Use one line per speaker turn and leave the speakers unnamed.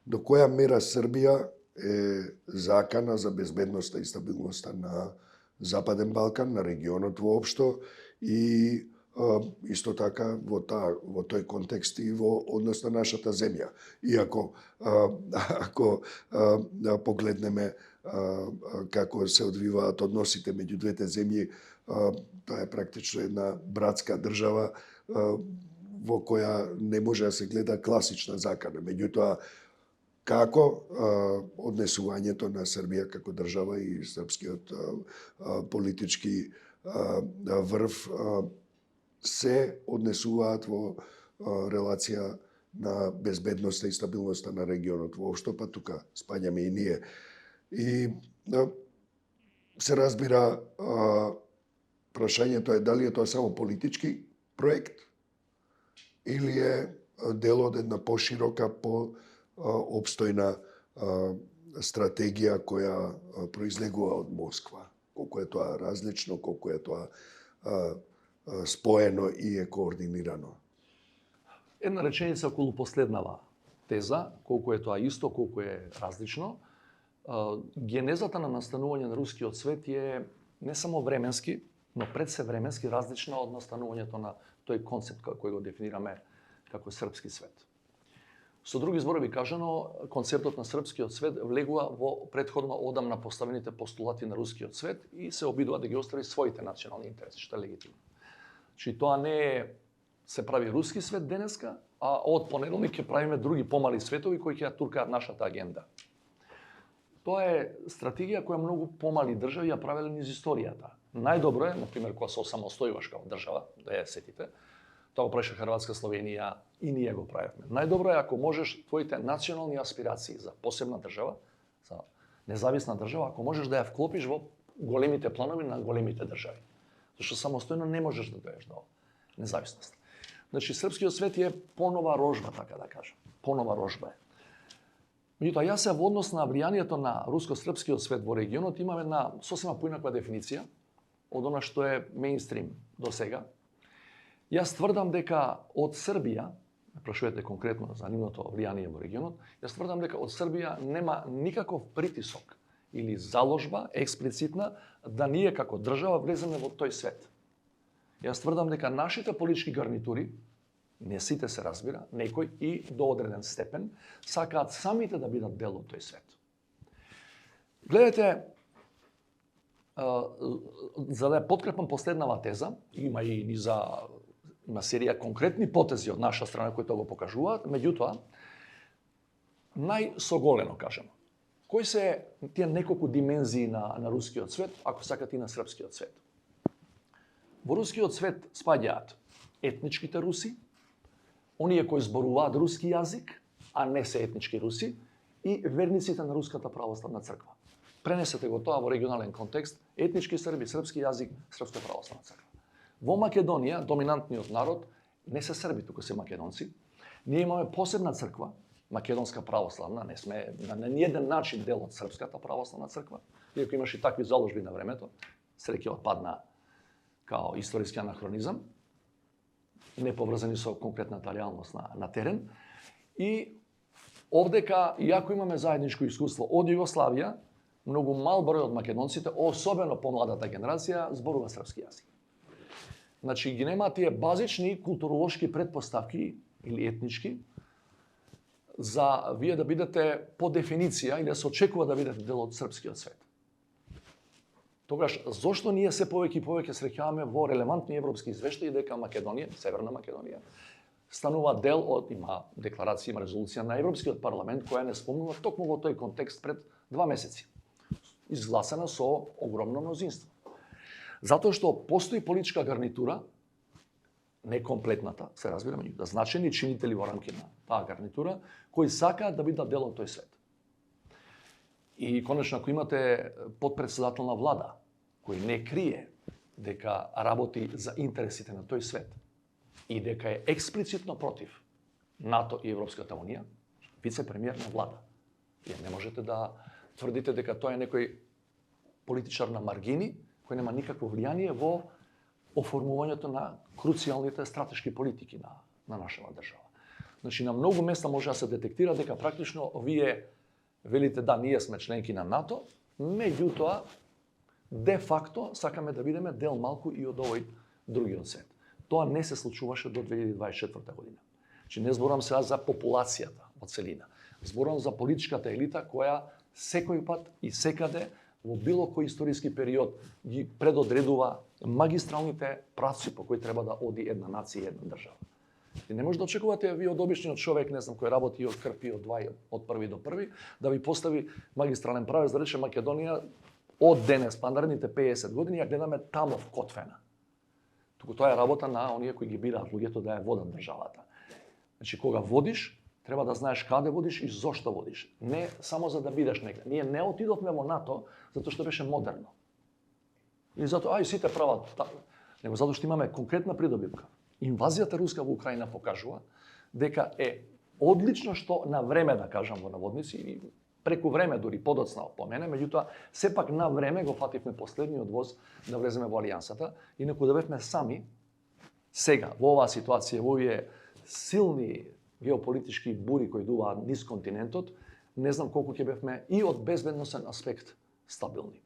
до која мера Србија е закана за безбедноста и стабилноста на Западен Балкан, на регионот воопшто и исто така во тој контекст и во однос на нашата земја. Иако ако погледнеме како се одвиваат односите меѓу двете земји, тоа е практично една братска држава во која не може да се гледа класична закана. Меѓутоа, како однесувањето на Србија како држава и српскиот политички врв се однесуваат во релација на безбедноста и стабилноста на регионот воопшто, па тука спаѓаме и ние. И се разбира, прашањето е дали е тоа само политички проект или е дел од една поширока, поопстојна стратегија која произлегува од Москва. Колку е тоа различно, колку е тоа споено и е координирано.
Една реченица околу последнава теза, колку е тоа исто, колку е различно. Генезата на настанување на рускиот свет е не само временски, но пред се временски различна од настанувањето на тој концепт кој го дефинираме како српски свет. Со други зборови кажано, концептот на српскиот свет влегува во претходно одамна поставените постулати на рускиот свет и се обидува да ги остави своите национални интереси, што е легитимно. Чи тоа не се прави руски свет денеска, а од понеделник ќе правиме други помали светови кои ќе ја туркаат нашата агенда. Тоа е стратегија која многу помали држави ја правеле низ историјата. Најдобро е, например, кога се осамостојуваш како држава, да ја сетите, тоа го правеше Хрватска, Словенија и ние го правевме. Најдобро е ако можеш твоите национални аспирации за посебна држава, за независна држава, ако можеш да ја вклопиш во големите планови на големите држави. Зашто самостојно не можеш да дојдеш до независност. Значи, српскиот свет е понова рожба, така да кажам. Понова рожба е. Меѓутоа, јас се во однос на влијанието на руско-српскиот свет во регионот имам една сосема поинаква дефиниција од она што е мејнстрим до сега. Јас тврдам дека од Србија, прашувате конкретно за нивното влијание во регионот, јас тврдам дека од Србија нема никаков притисок или заложба експлицитна да ние како држава влеземе во тој свет. Јас тврдам дека нашите политички гарнитури, не сите се разбира, некои и до одреден степен, сакаат самите да бидат дел од тој свет. Гледате, за да ја подкрепам последнава теза, има серија конкретни потези од наша страна кои тоа го покажуваат, меѓутоа, најсоголено кажам, кои се тие неколку димензии на рускиот свет, ако сакате и на српскиот свет? Во рускиот свет спаѓаат етничките руси, оние кои зборуваат руски јазик, а не се етнички руси, и верниците на Руската православна црква. Пренесете го тоа во регионален контекст, етнички срби, српски јазик, Српска православна црква. Во Македонија, доминантниот народ не се срби, туку се македонци. Ние имаме посебна црква, Македонска православна, не сме на ниеден начин дел од Српската православна црква, иако имаше такви заложби на времето, среќа отпадна као историски анахронизам, не поврзани со конкретната реалност на терен. И овдека, иако имаме заедничко искуство од Југославија, многу мал број од македонците, особено помладата генерација, зборува српски јазик. Значи, ги нема тие базични културолошки предпоставки или етнички за вие да бидете по дефиниција или да се очекува да бидете дел од српскиот свет. Тогаш, зошто ние се повеќе и повеќе среќаваме во релевантни европски извештаи дека Македонија, Северна Македонија, станува дел од, има декларација, има резолуција на Европскиот парламент која не спомнува токму во тој контекст пред 2 месеци. Изгласена со огромно мнозинство. Затоа што постои политичка гарнитура, некомплетната, се разбира, меѓутоа значени чинители во рамки на таа гарнитура, кои сакаат да бидат дел од тој свет. И конечно, ако имате подпредседател на влада, кој не крие дека работи за интересите на тој свет и дека е експлицитно против НАТО и Европската унија, вице-премиер на влада. Вие не можете да тврдите дека тој е некој политичар на маргини, кој нема никакво влијание во оформувањето на круцијалните стратешки политики на нашава држава. Значи, на многу места може да се детектира дека практично вие велите да, ние сме членки на НАТО, меѓутоа, де факто сакаме да бидеме дел малку и од овој другиот свет. Тоа не се случуваше до 2024 година. Значи, не зборам сега за популацијата од целина. Зборам за политичката елита која секој пат и секаде во било кој историски период ги предодредува магистралните правци по кои треба да оди една нација и една држава. И не може да очекувате вие од обичниот човек, не знам, кој работи од крпи од први до први, да ви постави магистрален правец, да рече Македонија од денес, па наредните 50 години, ја гледаме тамо вкотвена. Туку тоа е работа на оние кои ги бираат луѓето да ја водат државата. Значи, кога водиш, треба да знаеш каде водиш и зошто водиш. Не само за да бидеш некаде. Ние не отидовме во НАТО затоа што беше модерно. И затоа, сите прават така. Него затоа што имаме конкретна придобивка. Инвазијата руска во Украина покажува дека е одлично што на време, да кажам во наводници, и преку време, дури подоцна по мене, меѓутоа, сепак на време го фативме последниот воз да влеземе во Алијансата, инаку да бевме сами, сега, во оваа ситуација, во овие силни геополитички бури кои дуваат низ континентот, не знам колку ќе бевме и од безбедносен аспект стабилни.